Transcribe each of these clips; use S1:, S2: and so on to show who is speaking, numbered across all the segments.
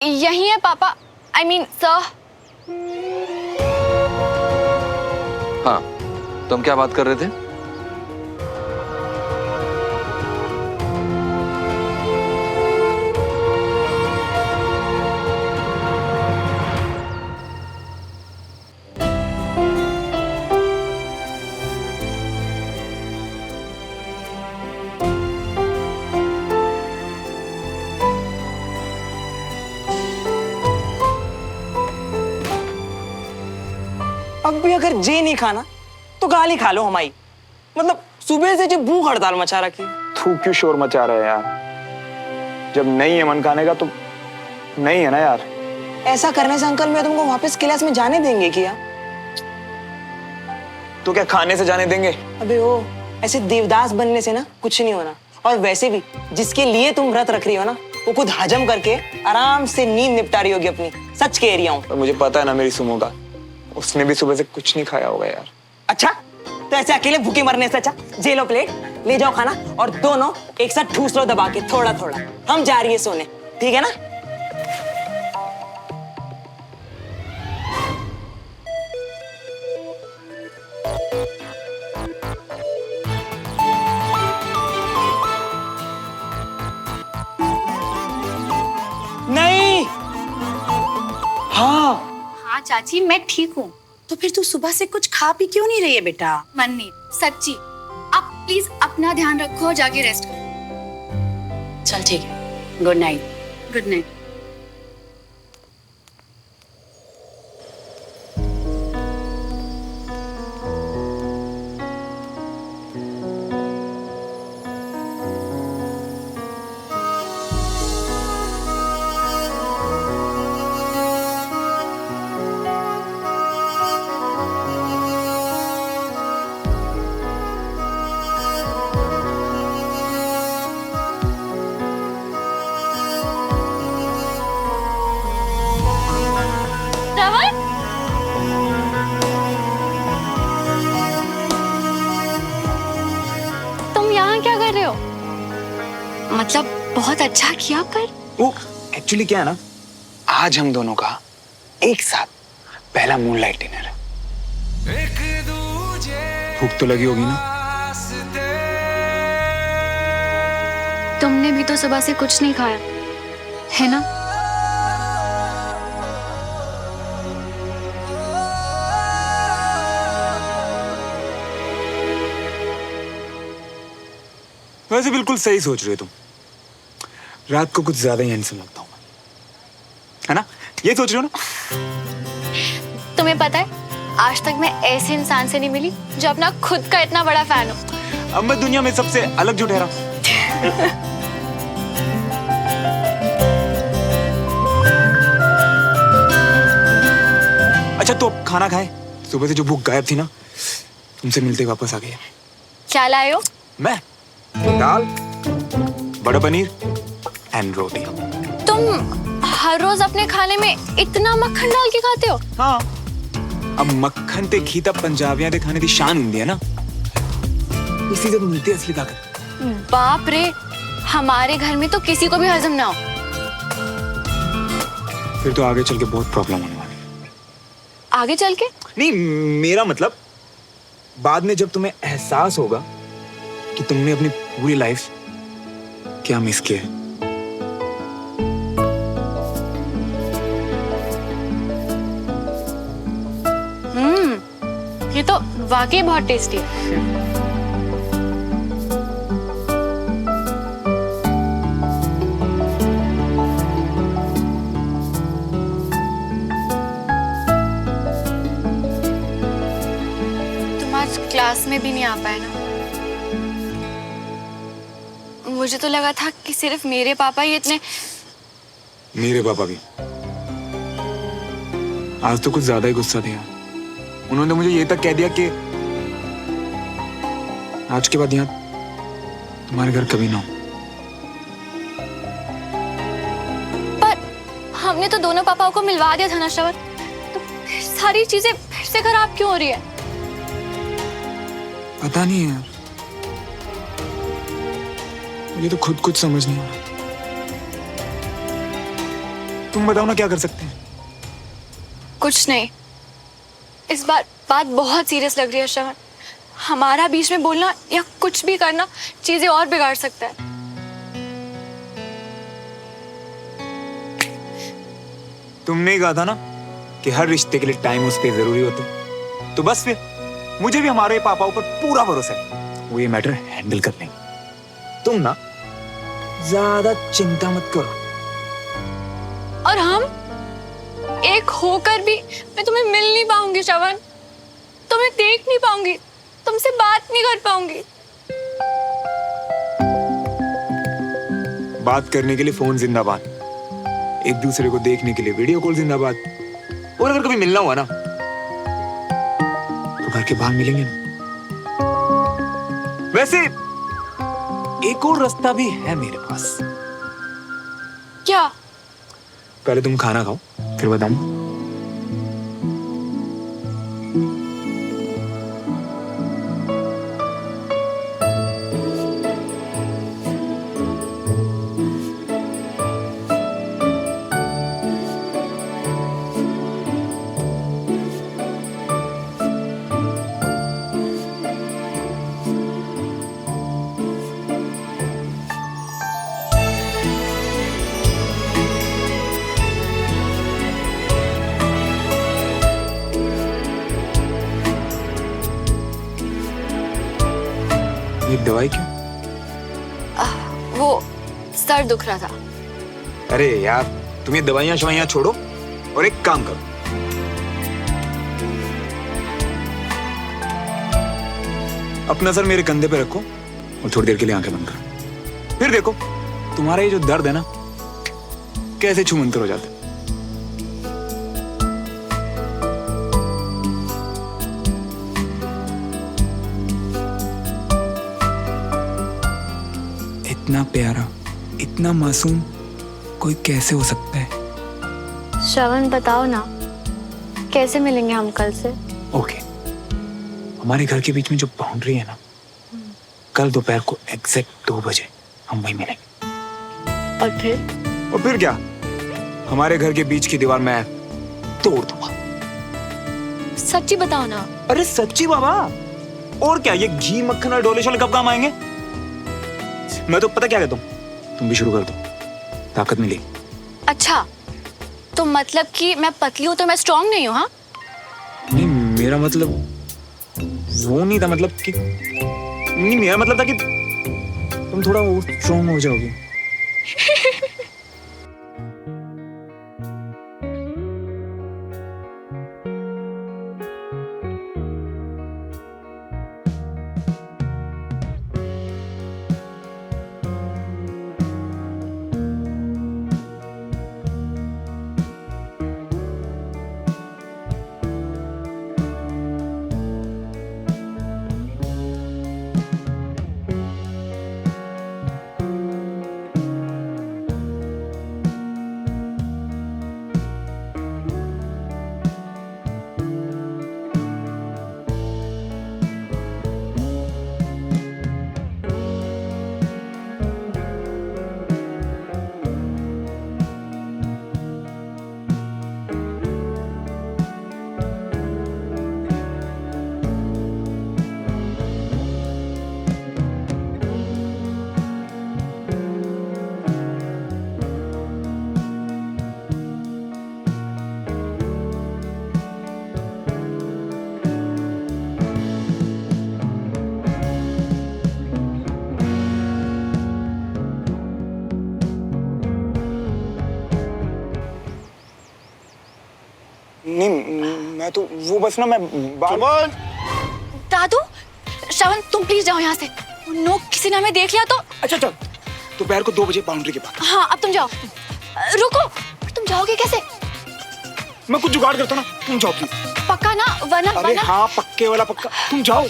S1: यही है पापा। I mean sir.
S2: हाँ, तो हम क्या बात कर रहे थे?
S3: अब भी अगर जे नहीं खाना तो गाली खा लो हमारी। मतलब सुबह से जो भूख हड़ताल मचा रखी।
S4: तू क्यों शोर मचा रहा है यार? जब नहीं है मन खाने का तो नहीं है ना यार।
S3: ऐसा करने से अंकल मैं तुमको वापस क्लास में जाने देंगे क्या?
S4: तो क्या खाने से जाने देंगे?
S3: अबे ओ, ऐसे देवदास बनने से ना कुछ नहीं होना। और वैसे भी जिसके लिए तुम व्रत रख रही हो ना, वो खुद हजम करके आराम से नींद निपटा रही होगी अपनी। सच कह रही हूँ।
S4: और मुझे पता है ना मेरी सुमो का, उसने भी सुबह से कुछ नहीं खाया होगा यार।
S3: अच्छा, तो ऐसे अकेले भूखे मरने से अच्छा जे लो प्लेट, ले जाओ खाना और दोनों एक साथ ठूस लो दबा के थोड़ा थोड़ा। हम जा रही है सोने, ठीक है ना? नहीं। हाँ
S5: हाँ चाची, मैं ठीक हूँ। तो फिर तू सुबह से कुछ खा पी क्यों नहीं रही है बेटा?
S1: मन नहीं, सच्ची। आप प्लीज अपना ध्यान रखो और जाके रेस्ट करो।
S5: चल ठीक है, गुड नाइट।
S1: Good night. तुम यहाँ क्या कर रहे हो? मतलब बहुत अच्छा किया, पर
S4: वो एक्चुअली क्या है ना, आज हम दोनों का एक साथ पहला मूनलाइट डिनर है। भूख तो लगी होगी ना?
S1: तुमने भी तो सुबह से कुछ नहीं खाया है ना?
S4: वैसे बिल्कुल सही सोच रहे हो तुम। रात को कुछ ज्यादा ही हैंडसम लगता हूँ, है ना? ये सोच रहे हो ना?
S1: तुम्हें पता है, आज तक मैं ऐसे इंसान से नहीं मिली जो अपना खुद का इतना बड़ा फैन हो।
S4: अब मैं दुनिया में सबसे अलग जो ठहरा। अच्छा तो अब खाना खाए। सुबह से जो भूख गायब थी ना, तुमसे मिलते ही वापस आ गई है।
S1: क्या लाए हो?
S4: मैं दाल, बटर पनीर एंड रोटी।
S1: तुम हर रोज अपने खाने में इतना मक्खन डाल के खाते हो?
S4: हाँ, अब मक्खन ते घी ता पंजाबियां दे खाने दी शान हुंदी है ना। इसी से मिलती है असली ताकत।
S1: बाप रे, हमारे घर में तो किसी को भी हजम ना हो।
S4: फिर तो आगे चल के बहुत प्रॉब्लम होने वाली है।
S1: आगे चल के?
S4: नहीं, मेरा मतलब बाद में जब तुम्हें एहसास होगा कि तुमने अपनी पूरी लाइफ क्या मिस किया है।
S1: ये तो वाकई बहुत टेस्टी है। तुम आज क्लास में भी नहीं आ पाए ना? मुझे तो लगा था कि सिर्फ मेरे पापा ही इतने।
S4: मेरे पापा भी आज तो कुछ ज्यादा ही गुस्सा दिया। उन्होंने मुझे ये तक कह दिया कि आज के बाद यहाँ तुम्हारे घर कभी ना हो।
S1: पर हमने तो दोनों पापाओं को मिलवा दिया था ना श्रवण, तो फिर सारी चीजें फिर से खराब क्यों हो रही है?
S4: पता नहीं यार, मुझे तो खुद कुछ समझ नहीं आ रहा। तुम बताओ ना क्या कर सकते हैं?
S1: कुछ नहीं, इस बार बात बहुत सीरियस लग रही है श्रवण। हमारा बीच में बोलना या कुछ भी करना चीजें और बिगाड़ सकता है।
S4: तुमने ही कहा था ना कि हर रिश्ते के लिए टाइम उस पे जरूरी होता है, तो बस फिर मुझे भी हमारे पापाओं पर पूरा भरोसा है, वो ये मैटर हैंडल कर लेंगे। तुम ना ज्यादा चिंता मत करो।
S1: और हम एक होकर भी मैं तुम्हें मिल नहीं पाऊंगी श्रवण, तुम्हें देख नहीं पाऊंगी, तुमसे बात नहीं कर पाऊंगी।
S4: बात करने के लिए फोन जिंदाबाद, एक दूसरे को देखने के लिए वीडियो कॉल जिंदाबाद। और अगर कभी मिलना हुआ ना तो घर के बाहर मिलेंगे ना। वैसे एक और रास्ता भी है मेरे पास।
S1: क्या?
S4: पहले तुम खाना खाओ फिर बताऊं। ये दवाई क्यों?
S1: वो सर दुख रहा था।
S4: अरे यार तुम ये दवाइयां शवाइयां छोड़ो और एक काम करो, अपना सर मेरे कंधे पे रखो और थोड़ी देर के लिए आंखें बंद करो। फिर देखो तुम्हारा ये जो दर्द है ना कैसे छूमंतर हो जाता है। इतना प्यारा, इतना मासूम कोई कैसे हो सकता है?
S1: श्रवण बताओ ना, कैसे मिलेंगे हम कल से?
S4: ओके, हमारे घर के बीच में जो बाउंड्री है ना, कल दोपहर को एग्जैक्ट 2 बजे हम वहीं मिलेंगे।
S1: और
S4: फिर क्या, हमारे घर के बीच की दीवार मैं तोड़ दूंगा।
S1: सच्ची बताओ ना।
S4: अरे सच्ची बाबा, और क्या, ये घी मक्खन और डोले शोले कब काम आएंगे? मैं तो पता क्या कहता हूँ, तुम भी शुरू कर दो, ताकत मिलेगी।
S1: अच्छा, तो मतलब कि मैं पतली हूँ तो मैं स्ट्रांग नहीं हूँ? हाँ,
S4: नहीं मेरा मतलब वो नहीं था, मतलब कि नहीं, मेरा मतलब था कि तुम थोड़ा और स्ट्रांग हो जाओगे। नहीं मैं तो वो बस ना मैं
S1: दादू, श्रवण तुम प्लीज जाओ यहाँ से। नो, किसी ने हमें देख लिया तो।
S4: अच्छा चल, दोपहर को 2 बजे बाउंड्री के पास।
S1: हाँ, अब तुम जाओ। रुको, तुम जाओगे कैसे?
S4: मैं कुछ जुगाड़ करता ना, तुम जाओ प्लीज।
S1: पक्का ना? वरना
S4: अरे हाँ, पक्के वाला पक्का, तुम जाओ।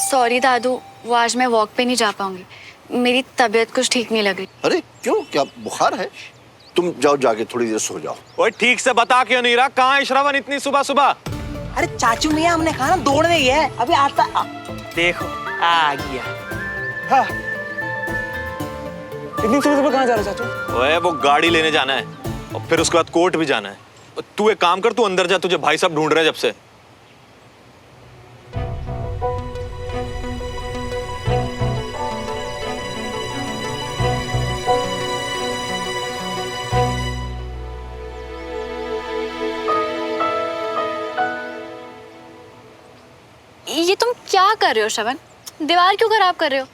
S1: सॉरी दादू, वो आज मैं वॉक पे नहीं जा पाऊंगी, मेरी तबीयत कुछ ठीक नहीं लग रही।
S6: अरे क्यों, क्या बुखार है? तुम जाओ, जाके थोड़ी देर सो जाओ।
S7: ओए ठीक से बता क्यों नहीं रहा, कहाँ है श्रवण इतनी सुबह सुबह?
S3: अरे चाचू मियाँ, हमने कहा ना दौड़ने गया है, अभी आता।
S7: देखो आ गया।
S4: हाँ। इतनी सुबह सुबह कहाँ जा रहे हो चाचू?
S7: ओए वो गाड़ी लेने जाना है और फिर उसके बाद कोर्ट भी जाना है। और तू एक काम कर, तू अंदर जा, तुझे भाई साहब ढूंढ रहे हैं जब से।
S1: ये तुम क्या कर रहे हो श्रवण? दीवार क्यों खराब कर रहे हो?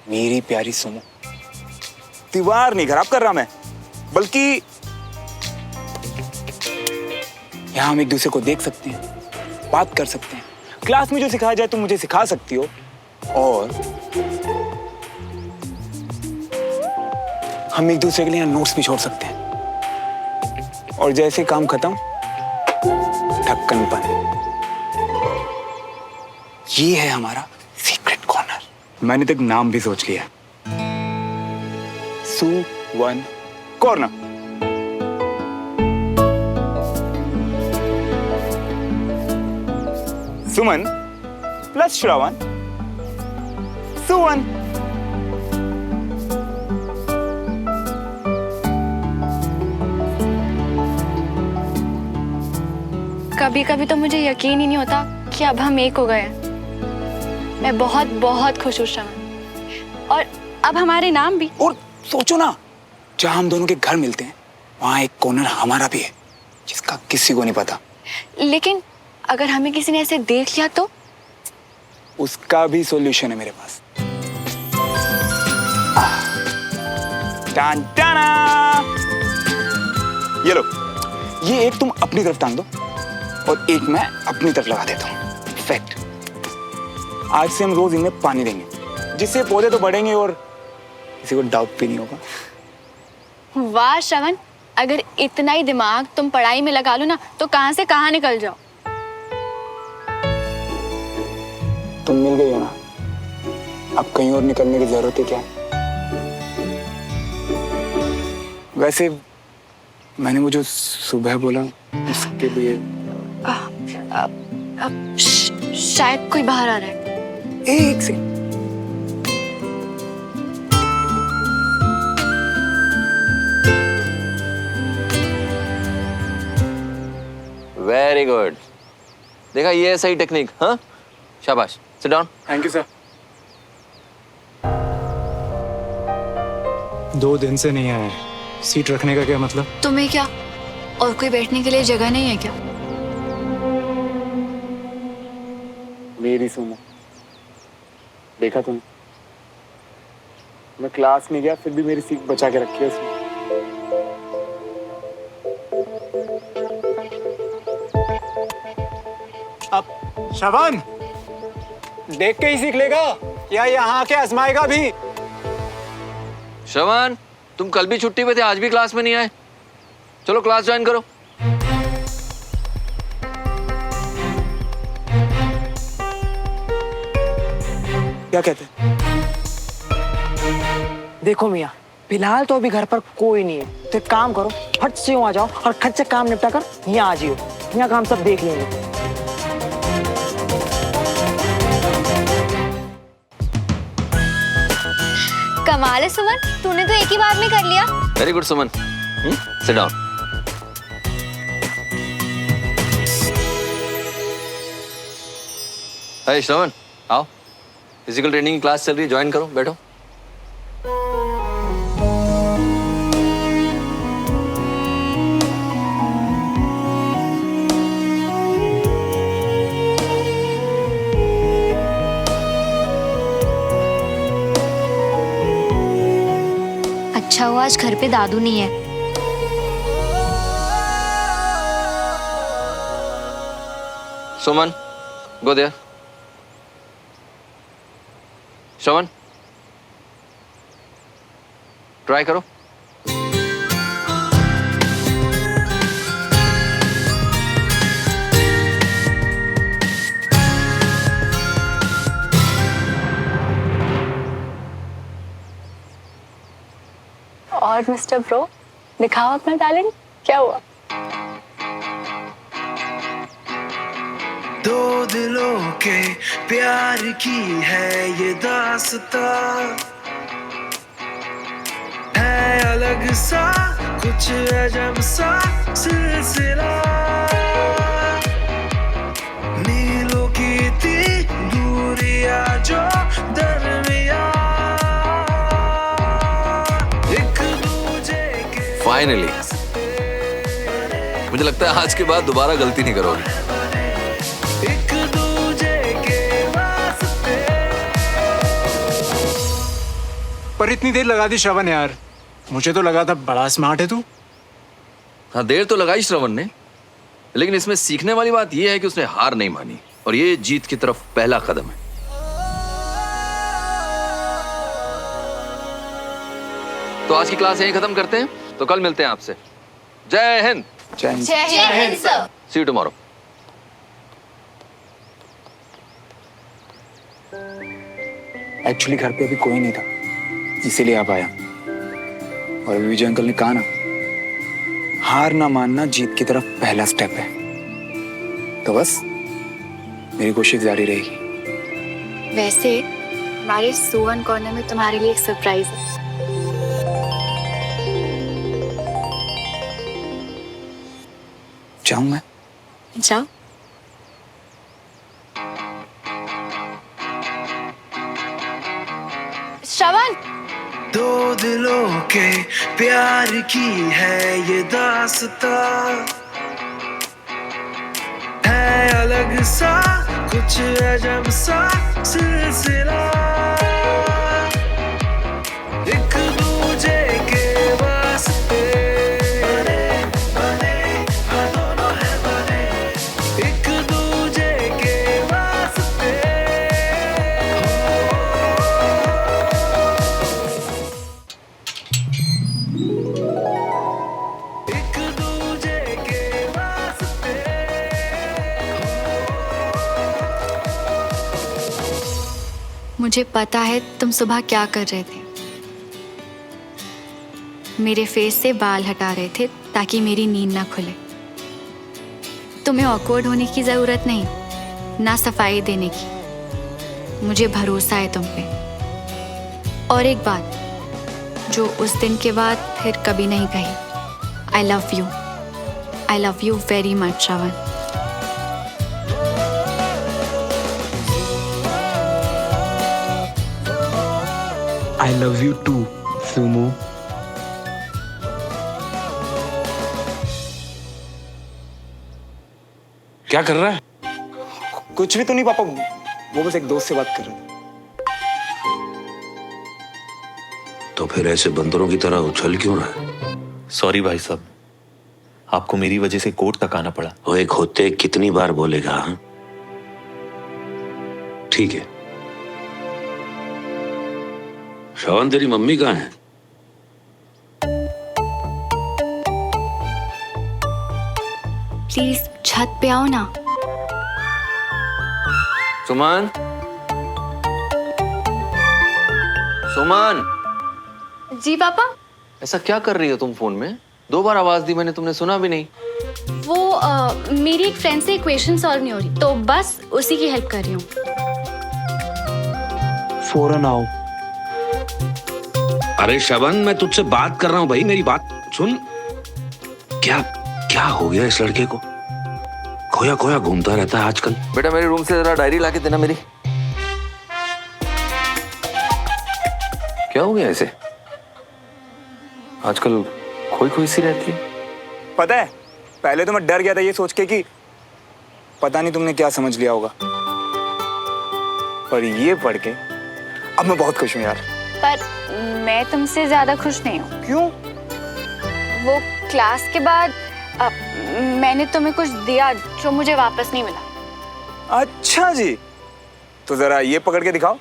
S4: मेरी प्यारी सुमो, दीवार नहीं खराब कर रहा मैं, बल्कि यहाँ हम एक दूसरे को देख सकते हैं, बात कर सकते हैं। क्लास में जो सिखाया जाए तुम मुझे सिखा सकती हो, और हम एक दूसरे के लिए नोट्स भी छोड़ सकते हैं। और जैसे काम खत्म, ढक्कन बंद। ये है हमारा सीक्रेट कॉर्नर। मैंने तक नाम भी सोच लिया, सुवन कॉर्नर। सुमन प्लस श्रवण, सुवन।
S1: कभी कभी तो मुझे यकीन ही नहीं होता कि अब हम एक हो गए हैं। मैं बहुत बहुत खुश हूँ श्रवण, और अब हमारे नाम भी।
S4: और सोचो ना, जहां हम दोनों के घर मिलते हैं वहां एक कॉर्नर हमारा भी है, जिसका किसी को नहीं पता।
S1: लेकिन अगर हमें किसी ने ऐसे देख लिया तो?
S4: उसका भी सॉल्यूशन है मेरे पास। टान टाना। ये लो, ये एक तुम अपनी तरफ टांग दो और एक मैं अपनी तरफ लगा देता हूँ। परफेक्ट। आज से हम रोज इनमें पानी देंगे, जिससे पौधे तो बढ़ेंगे और किसी को डाउट भी नहीं होगा।
S1: वाह श्रवण, अगर इतना ही दिमाग तुम पढ़ाई में लगा लो ना तो कहां से कहां निकल जाओ।
S4: तुम मिल गई हो ना, अब कहीं और निकलने की जरूरत है क्या? वैसे मैंने वो जो सुबह बोला उसके लिए
S1: शायद कोई बाहर आ रहा है।
S4: एक से
S2: वेरी गुड। देखा, ये है सही टेक्निक। हाँ, शाबाश। Sit down.
S4: Thank you sir.
S8: 2 दिन से नहीं आया। सीट रखने का क्या मतलब?
S1: तुम्हें क्या और कोई बैठने के लिए जगह नहीं है क्या?
S4: मेरी सुनो, देखा तुमने, मैं क्लास में गया फिर भी मेरी सीट बचा के रखी है उसने।
S8: अब श्रवण देख के ही सीख लेगा या यहाँ आके आजमाएगा भी?
S2: श्रवण, तुम कल भी छुट्टी पे थे, आज भी क्लास में नहीं आए। चलो क्लास ज्वाइन करो।
S4: क्या कहते हैं?
S3: देखो मियाँ, फिलहाल तो अभी घर पर कोई नहीं है, तो एक काम करो, फट से यूं आ जाओ और खट से काम निपटा कर यहाँ आ जाओ। यहाँ का हम सब देख लेंगे।
S1: कमाल है सुमन, तूने तो एक ही बार में कर लिया।
S2: Very good Suman. Sit down. Hi Shravan, आओ। फिजिकल ट्रेनिंग की क्लास चल रही है, ज्वाइन करो, बैठो।
S1: अच्छा हुआ आज घर पे दादू नहीं है।
S2: सुमन, गो देयर। श्रवण, ट्राई करो।
S1: और मिस्टर ब्रो, दिखाओ अपना टैलेंट, क्या हुआ?
S9: दो दिलों के प्यार की है ये दास्तां, है अलग सा कुछ अजब सा सिलसिला, मीलों की थी दूरियां जो दरमियां, एक दूजे के
S2: फाइनली मुझे लगता है आज के बाद दोबारा गलती नहीं करोगे।
S9: एक दूजे के वास्ते।
S8: पर इतनी देर लगा दी श्रवण यार, मुझे तो लगा था बड़ा स्मार्ट है तू।
S2: हाँ, देर तो लगाई श्रवण ने, लेकिन इसमें सीखने वाली बात यह है कि उसने हार नहीं मानी और ये जीत की तरफ पहला कदम है। तो आज की क्लास यहीं खत्म करते हैं, तो कल मिलते हैं आपसे। जय हिंद।
S1: जय Hind sir.
S2: See you tomorrow.
S4: Actually घर पे अभी कोई नहीं था, इसीलिए आप आया। और अभी विजय अंकल ने कहा ना, हार ना मानना जीत की तरफ पहला स्टेप है। तो बस मेरी कोशिश जारी रहेगी।
S1: वैसे हमारे सुवन कॉर्नर में तुम्हारे लिए एक सरप्राइज है।
S4: जाऊं मैं?
S1: जाओ। श्रवण,
S9: दो दिलों के प्यार की है ये दास्तां, है अलग सा कुछ अजब सा सिलसिला, एक दूजे के वास्ते बने बने हाँ दोनों है बने, एक दूजे के वास्ते। एक दूजे के वास्ते।
S1: मुझे पता है तुम सुबह क्या कर रहे थे। मेरे फेस से बाल हटा रहे थे ताकि मेरी नींद ना खुले। तुम्हें ऑकवर्ड होने की जरूरत नहीं, ना सफाई देने की। मुझे भरोसा है तुम पे। और एक बात जो उस दिन के बाद फिर कभी नहीं कही, I love you very much Shravan.
S4: I love you too Sumo.
S10: क्या कर रहा है?
S4: कुछ भी तो नहीं पापा, वो बस एक दोस्त से बात कर रहे थे।
S10: तो फिर ऐसे बंदरों की तरह उछल क्यों रहा है?
S7: सॉरी भाई साहब, आपको मेरी वजह से कोर्ट तक आना पड़ा।
S10: वो एक होते कितनी बार बोलेगा? हाँ? ठीक है। श्रवण, तेरी मम्मी कहाँ है?
S1: प्लीज छत पे आओ ना।
S2: सुमन, सुमन।
S1: जी पापा।
S2: ऐसा क्या कर रही हो तुम फोन में? 2 बार आवाज दी मैंने, तुमने सुना भी नहीं।
S1: वो मेरी एक फ्रेंड से इक्वेशन सॉल्व नहीं हो रही, तो बस उसी की हेल्प कर रही हूँ।
S4: फौरन आओ।
S10: अरे श्रवण, मैं तुझसे बात कर रहा हूं भाई, मेरी बात सुन। क्या क्या हो गया इस लड़के को? खोया खोया घूमता रहता है आजकल।
S2: बेटा मेरे रूम से जरा डायरी लाके देना मेरी। क्या हो गया इसे? आजकल खोई खोई सी रहती है।
S4: पता है, पहले तो मैं डर गया था ये सोच के कि पता नहीं तुमने क्या समझ लिया होगा, पर ये पढ़ के अब मैं बहुत खुश हूँ यार।
S1: पर मैं तुमसे ज्यादा खुश नहीं हूँ।
S4: क्यों?
S1: वो क्लास के बाद मैंने तुम्हें कुछ दिया जो मुझे वापस नहीं मिला।
S4: अच्छा जी, तो जरा ये पकड़ के दिखाओ।